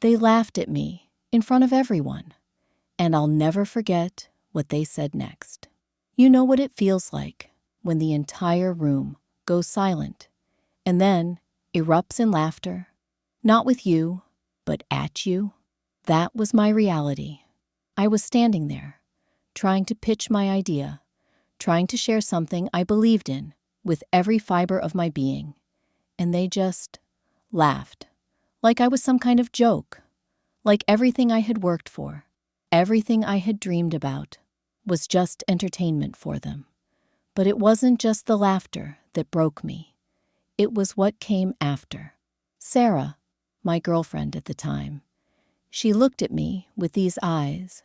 They laughed at me in front of everyone, and I'll never forget what they said next. You know what it feels like when the entire room goes silent and then erupts in laughter, not with you, but at you? That was my reality. I was standing there, trying to pitch my idea, trying to share something I believed in with every fiber of my being, and they just laughed, like I was some kind of joke, like everything I had worked for, everything I had dreamed about, was just entertainment for them. But it wasn't just the laughter that broke me. It was what came after. Sarah, my girlfriend at the time, she looked at me with these eyes,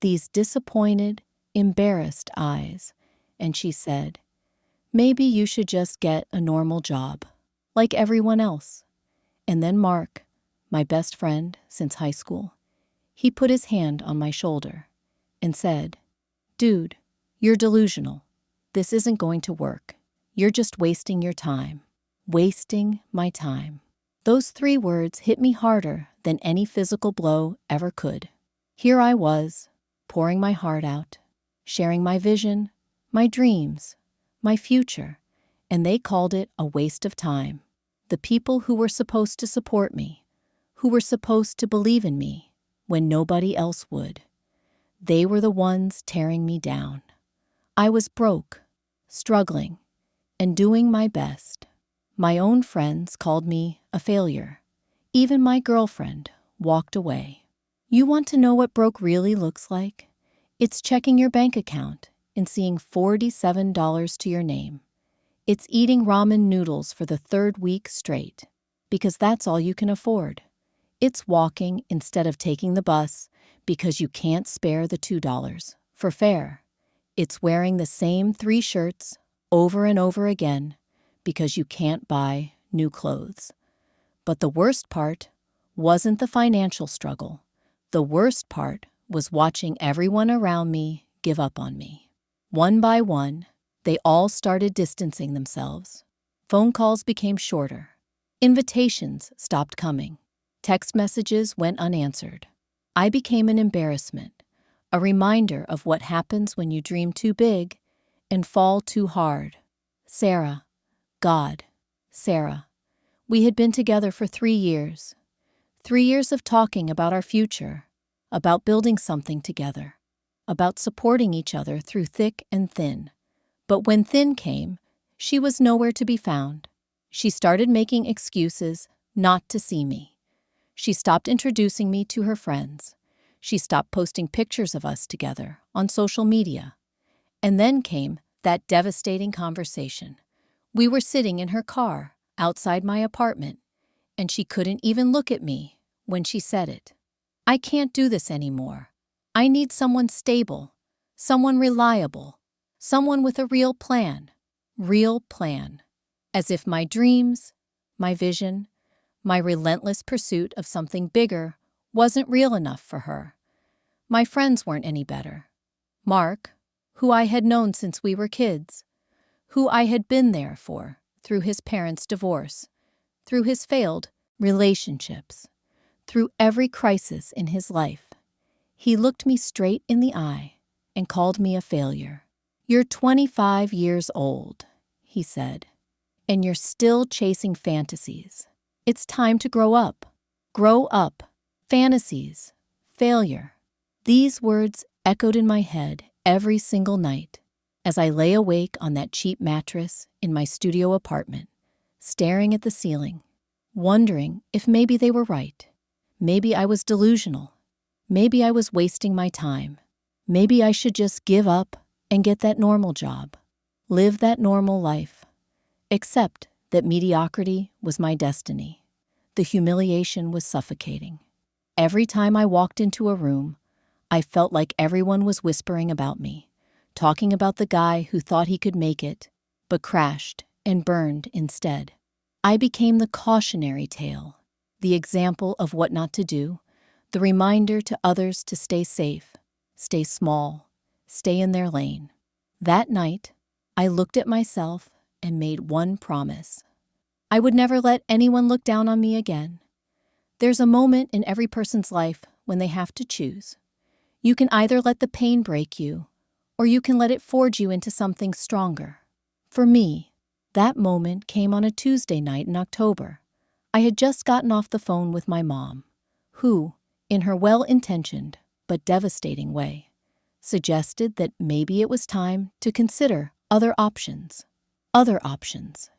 these disappointed, embarrassed eyes, and she said, "Maybe you should just get a normal job, like everyone else." And then Mark, my best friend since high school, he put his hand on my shoulder and said, "Dude, you're delusional. This isn't going to work. You're just wasting your time." Wasting my time. Those 3 words hit me harder than any physical blow ever could. Here I was, pouring my heart out, sharing my vision, my dreams, my future, and they called it a waste of time. The people who were supposed to support me, who were supposed to believe in me when nobody else would, they were the ones tearing me down. I was broke, struggling, and doing my best. My own friends called me a failure. Even my girlfriend walked away. You want to know what broke really looks like? It's checking your bank account and seeing $47 to your name. It's eating ramen noodles for the 3rd week straight, because that's all you can afford. It's walking instead of taking the bus because you can't spare the $2 for fare. It's wearing the same 3 shirts over and over again because you can't buy new clothes. But the worst part wasn't the financial struggle. The worst part was watching everyone around me give up on me. One by one, they all started distancing themselves. Phone calls became shorter. Invitations stopped coming. Text messages went unanswered. I became an embarrassment, a reminder of what happens when you dream too big and fall too hard. Sarah, Sarah. We had been together for 3 years. 3 years of talking about our future, about building something together, about supporting each other through thick and thin. But when thin came, she was nowhere to be found. She started making excuses not to see me. She stopped introducing me to her friends. She stopped posting pictures of us together on social media. And then came that devastating conversation. We were sitting in her car outside my apartment, and she couldn't even look at me when she said it. "I can't do this anymore. I need someone stable, someone reliable, someone with a real plan." Real plan. As if my dreams, my vision, my relentless pursuit of something bigger wasn't real enough for her. My friends weren't any better. Mark, who I had known since we were kids, who I had been there for through his parents' divorce, through his failed relationships, through every crisis in his life, he looked me straight in the eye and called me a failure. "You're 25 years old," he said, "and you're still chasing fantasies. It's time to grow up. Grow up. Fantasies. Failure." These words echoed in my head every single night as I lay awake on that cheap mattress in my studio apartment, staring at the ceiling, wondering if maybe they were right. Maybe I was delusional. Maybe I was wasting my time. Maybe I should just give up and get that normal job, live that normal life. Except that mediocrity was my destiny. The humiliation was suffocating. Every time I walked into a room, I felt like everyone was whispering about me, talking about the guy who thought he could make it, but crashed and burned instead. I became the cautionary tale, the example of what not to do, the reminder to others to stay safe, stay small, stay in their lane. That night, I looked at myself and made one promise. I would never let anyone look down on me again. There's a moment in every person's life when they have to choose. You can either let the pain break you, or you can let it forge you into something stronger. For me, that moment came on a Tuesday night in October. I had just gotten off the phone with my mom, who, in her well-intentioned but devastating way, suggested that maybe it was time to consider other options. Other options.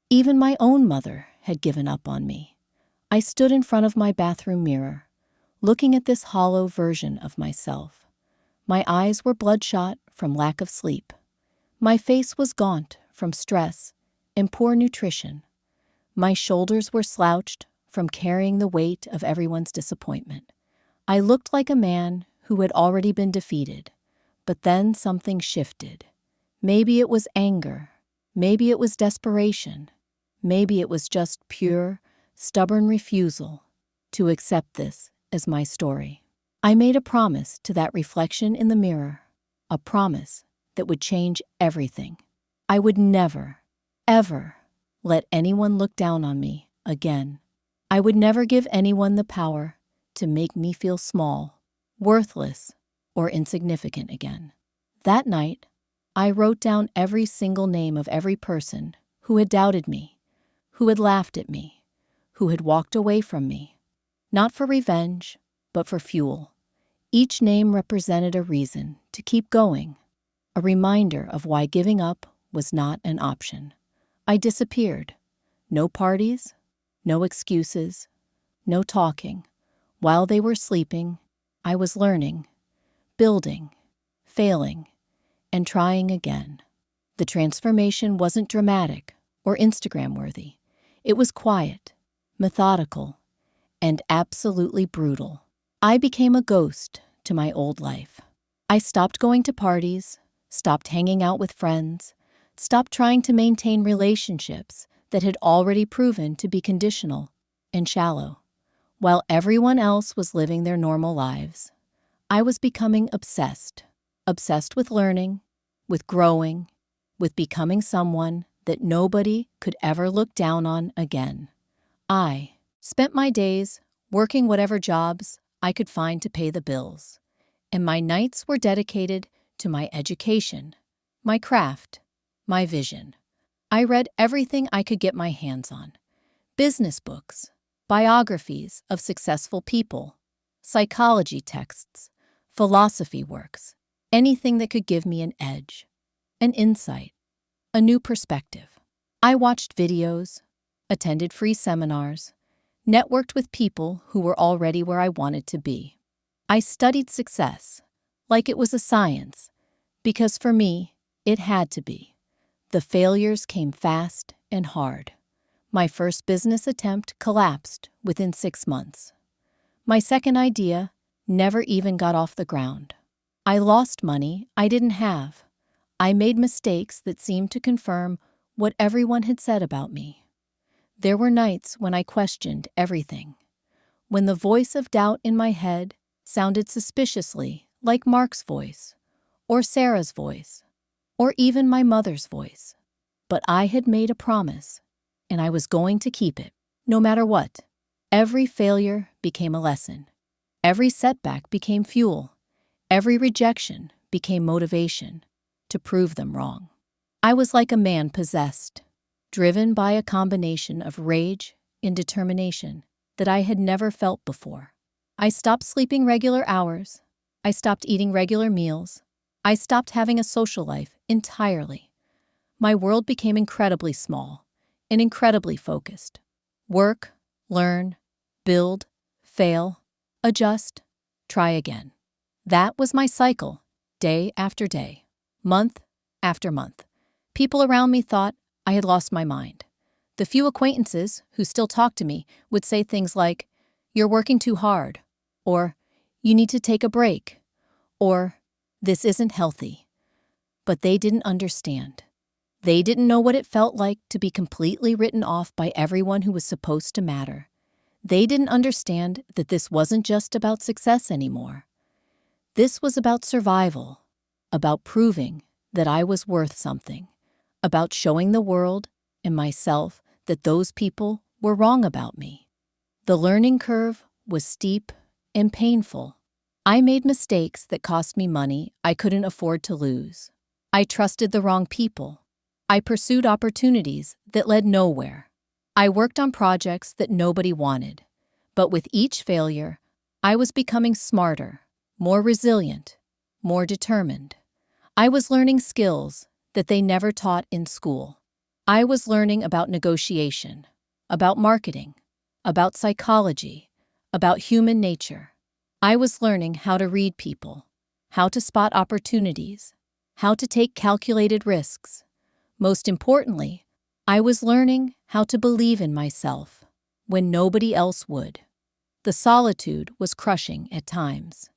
Even my own mother had given up on me. I stood in front of my bathroom mirror, looking at this hollow version of myself. My eyes were bloodshot from lack of sleep. My face was gaunt from stress and poor nutrition. My shoulders were slouched from carrying the weight of everyone's disappointment. I looked like a man who had already been defeated, but then something shifted. Maybe it was anger. Maybe it was desperation. Maybe it was just pure, stubborn refusal to accept this as my story. I made a promise to that reflection in the mirror, a promise that would change everything. I would never, ever let anyone look down on me again. I would never give anyone the power to make me feel small, worthless, or insignificant again. That night, I wrote down every single name of every person who had doubted me, who had laughed at me, who had walked away from me. Not for revenge, but for fuel. Each name represented a reason to keep going, a reminder of why giving up was not an option. I disappeared. No parties, no excuses, no talking. While they were sleeping, I was learning, building, failing, and trying again. The transformation wasn't dramatic or Instagram-worthy. It was quiet, methodical, and absolutely brutal. I became a ghost to my old life. I stopped going to parties, stopped hanging out with friends, stopped trying to maintain relationships that had already proven to be conditional and shallow. While everyone else was living their normal lives, I was becoming obsessed with learning, with growing, with becoming someone that nobody could ever look down on again. I spent my days working whatever jobs I could find to pay the bills, and my nights were dedicated to my education, my craft, my vision. I read everything I could get my hands on: business books, biographies of successful people, psychology texts, philosophy works, anything that could give me an edge, an insight, a new perspective. I watched videos, attended free seminars, networked with people who were already where I wanted to be. I studied success like it was a science, because for me, it had to be. The failures came fast and hard. My first business attempt collapsed within 6 months. My second idea never even got off the ground. I lost money I didn't have. I made mistakes that seemed to confirm what everyone had said about me. There were nights when I questioned everything, when the voice of doubt in my head sounded suspiciously like Mark's voice, or Sarah's voice, or even my mother's voice. But I had made a promise, and I was going to keep it, no matter what. Every failure became a lesson. Every setback became fuel. Every rejection became motivation to prove them wrong. I was like a man possessed, driven by a combination of rage and determination that I had never felt before. I stopped sleeping regular hours. I stopped eating regular meals. I stopped having a social life entirely. My world became incredibly small and incredibly focused. Work, learn, build, fail, adjust, try again. That was my cycle, day after day, month after month. People around me thought I had lost my mind. The few acquaintances who still talked to me would say things like, "You're working too hard," or "You need to take a break," or "This isn't healthy." But they didn't understand. They didn't know what it felt like to be completely written off by everyone who was supposed to matter. They didn't understand that this wasn't just about success anymore. This was about survival, about proving that I was worth something, about showing the world and myself that those people were wrong about me. The learning curve was steep and painful. I made mistakes that cost me money I couldn't afford to lose. I trusted the wrong people. I pursued opportunities that led nowhere. I worked on projects that nobody wanted. But with each failure, I was becoming smarter, more resilient, more determined. I was learning skills that they never taught in school. I was learning about negotiation, about marketing, about psychology, about human nature. I was learning how to read people, how to spot opportunities, how to take calculated risks. Most importantly, I was learning how to believe in myself when nobody else would. The solitude was crushing at times.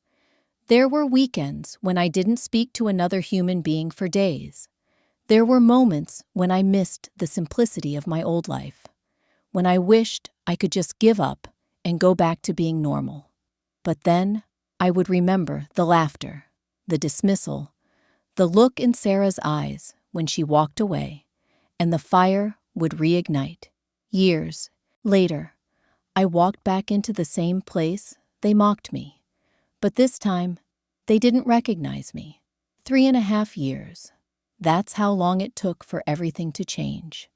There were weekends when I didn't speak to another human being for days. There were moments when I missed the simplicity of my old life, when I wished I could just give up and go back to being normal. But then I would remember the laughter, the dismissal, the look in Sarah's eyes when she walked away, and the fire would reignite. Years later, I walked back into the same place they mocked me. But this time, they didn't recognize me. 3.5 years. That's how long it took for everything to change.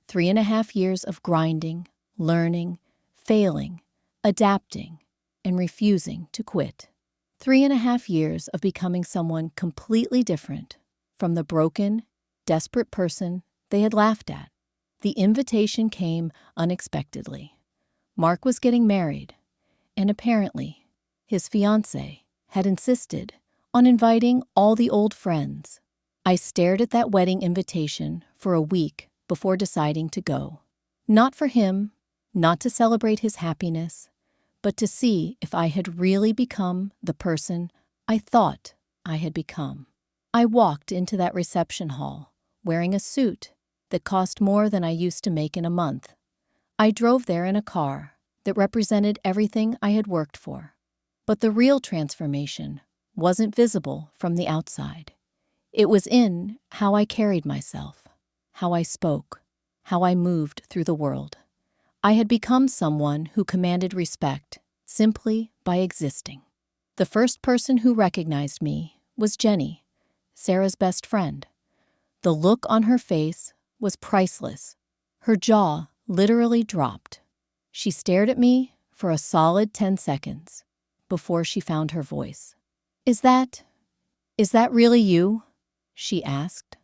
3.5 years of grinding, learning, failing, adapting, and refusing to quit. 3.5 years of becoming someone completely different from the broken, desperate person they had laughed at. The invitation came unexpectedly. Mark was getting married, and apparently, his fiancée had insisted on inviting all the old friends. I stared at that wedding invitation for a week before deciding to go. Not for him, not to celebrate his happiness, but to see if I had really become the person I thought I had become. I walked into that reception hall wearing a suit that cost more than I used to make in a month. I drove there in a car that represented everything I had worked for. But the real transformation wasn't visible from the outside. It was in how I carried myself, how I spoke, how I moved through the world. I had become someone who commanded respect simply by existing. The first person who recognized me was Jenny, Sarah's best friend. The look on her face was priceless. Her jaw literally dropped. She stared at me for a solid 10 seconds before she found her voice. Is that really you?" she asked,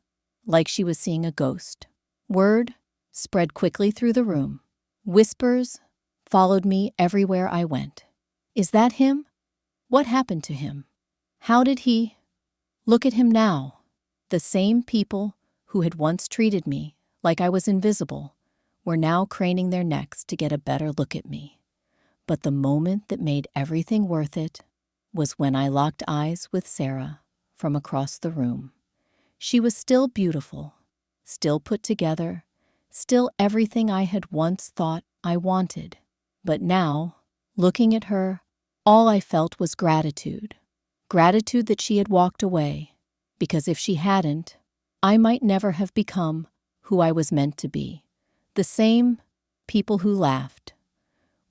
like she was seeing a ghost. Word spread quickly through the room. Whispers followed me everywhere I went. Is that him? What happened to him? How did he? Look at him now. The same people who had once treated me like I was invisible were now craning their necks to get a better look at me. But the moment that made everything worth it was when I locked eyes with Sarah from across the room. She was still beautiful, still put together, still everything I had once thought I wanted. But now, looking at her, all I felt was gratitude. Gratitude that she had walked away, because if she hadn't, I might never have become who I was meant to be. The same people who laughed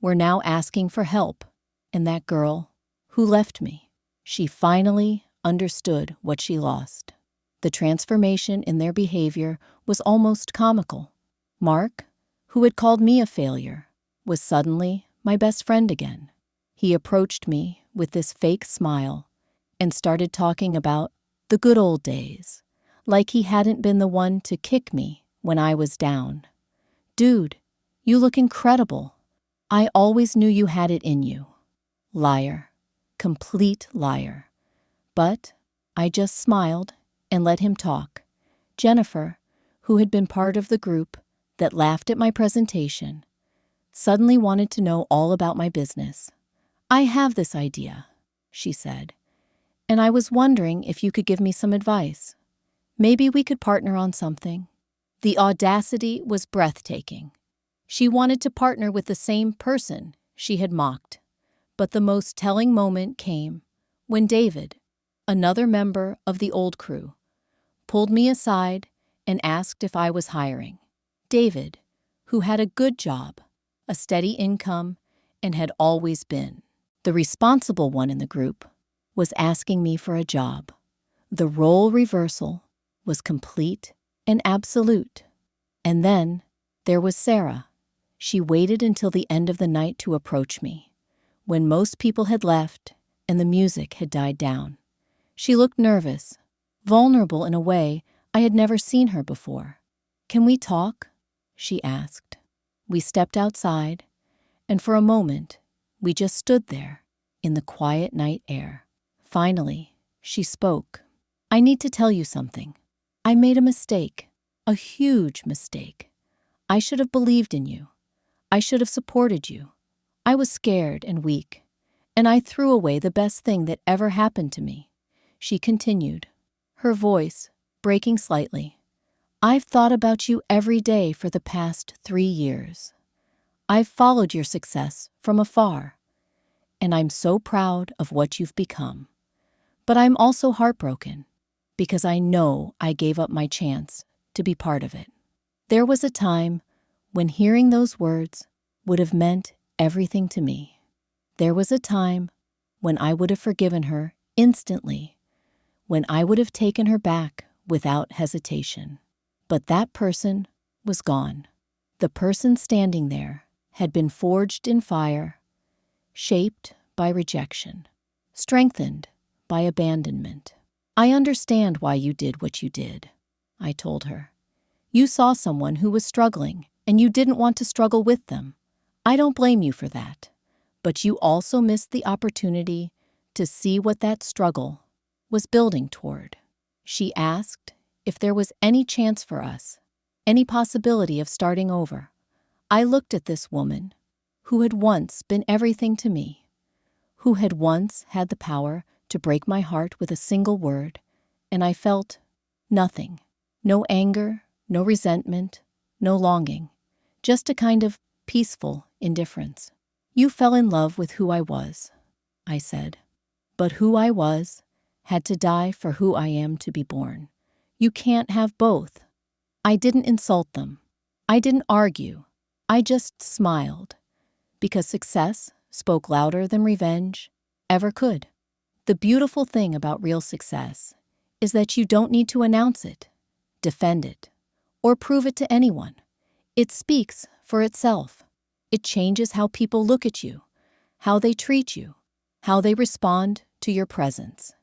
were now asking for help, and that girl who left me, she finally understood what she lost. The transformation in their behavior was almost comical. Mark, who had called me a failure, was suddenly my best friend again. He approached me with this fake smile and started talking about the good old days, like he hadn't been the one to kick me when I was down. Dude, you look incredible. I always knew you had it in you. Liar. Complete liar. But I just smiled and let him talk. Jennifer, who had been part of the group that laughed at my presentation, suddenly wanted to know all about my business. I have this idea, she said, and I was wondering if you could give me some advice. Maybe we could partner on something. The audacity was breathtaking. She wanted to partner with the same person she had mocked. But the most telling moment came when David, another member of the old crew, pulled me aside and asked if I was hiring. David, who had a good job, a steady income, and had always been. The responsible one in the group was asking me for a job. The role reversal was complete and absolute. And then there was Sarah. She waited until the end of the night to approach me, when most people had left and the music had died down. She looked nervous, vulnerable in a way I had never seen her before. "Can we talk?" she asked. We stepped outside, and for a moment, we just stood there in the quiet night air. Finally, she spoke. "I need to tell you something. I made a mistake, a huge mistake. I should have believed in you. I should have supported you. I was scared and weak, and I threw away the best thing that ever happened to me," she continued, her voice breaking slightly. "I've thought about you every day for the past 3 years. I've followed your success from afar, and I'm so proud of what you've become. But I'm also heartbroken because I know I gave up my chance to be part of it." There was a time when hearing those words would have meant everything to me. There was a time when I would have forgiven her instantly, when I would have taken her back without hesitation. But that person was gone. The person standing there had been forged in fire, shaped by rejection, strengthened by abandonment. "I understand why you did what you did," I told her. "You saw someone who was struggling, and you didn't want to struggle with them. I don't blame you for that. But you also missed the opportunity to see what that struggle was building toward." She asked if there was any chance for us, any possibility of starting over. I looked at this woman who had once been everything to me, who had once had the power to break my heart with a single word, and I felt nothing. No anger, no resentment, no longing, just a kind of peaceful indifference. "You fell in love with who I was," I said. "But who I was had to die for who I am to be born. You can't have both." I didn't insult them. I didn't argue. I just smiled, because success spoke louder than revenge ever could. The beautiful thing about real success is that you don't need to announce it, defend it, or prove it to anyone. It speaks for itself. It changes how people look at you, how they treat you, how they respond to your presence.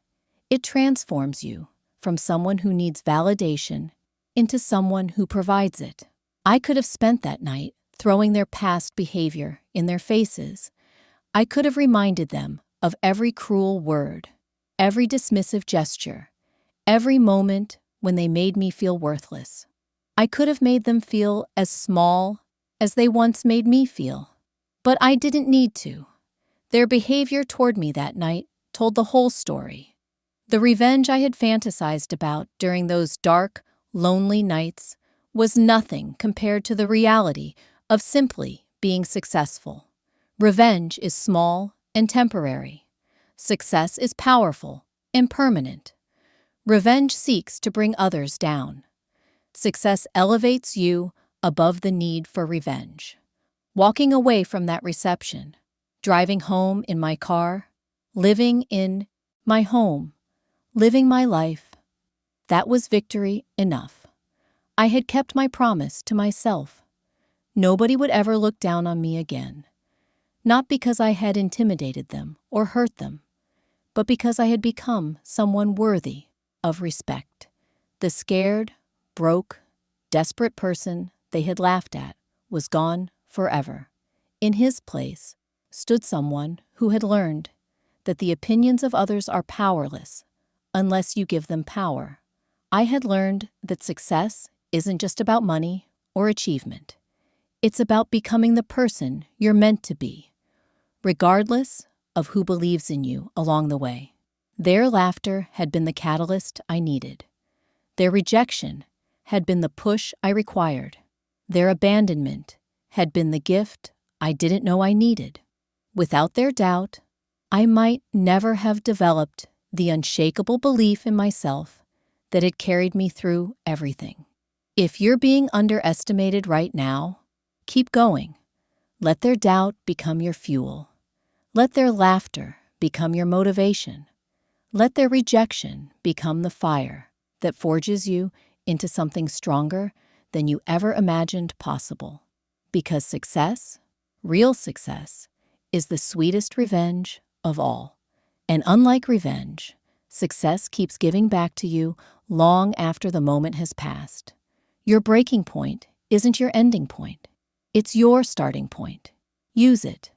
It transforms you from someone who needs validation into someone who provides it. I could have spent that night throwing their past behavior in their faces. I could have reminded them of every cruel word, every dismissive gesture, every moment when they made me feel worthless. I could have made them feel as small as they once made me feel. But I didn't need to. Their behavior toward me that night told the whole story. The revenge I had fantasized about during those dark, lonely nights was nothing compared to the reality of simply being successful. Revenge is small and temporary. Success is powerful and permanent. Revenge seeks to bring others down. Success elevates you above the need for revenge. Walking away from that reception, driving home in my car, living in my home, living my life, that was victory enough. I had kept my promise to myself. Nobody would ever look down on me again. Not because I had intimidated them or hurt them, but because I had become someone worthy of respect. The scared, broke, desperate person they had laughed at was gone forever. In his place stood someone who had learned that the opinions of others are powerless unless you give them power. I had learned that success isn't just about money or achievement. It's about becoming the person you're meant to be, regardless of who believes in you along the way. Their laughter had been the catalyst I needed. Their rejection had been the push I required. Their abandonment had been the gift I didn't know I needed. Without their doubt, I might never have developed the unshakable belief in myself that had carried me through everything. If you're being underestimated right now, keep going. Let their doubt become your fuel. Let their laughter become your motivation. Let their rejection become the fire that forges you into something stronger than you ever imagined possible. Because success, real success, is the sweetest revenge of all. And unlike revenge, success keeps giving back to you long after the moment has passed. Your breaking point isn't your ending point. It's your starting point. Use it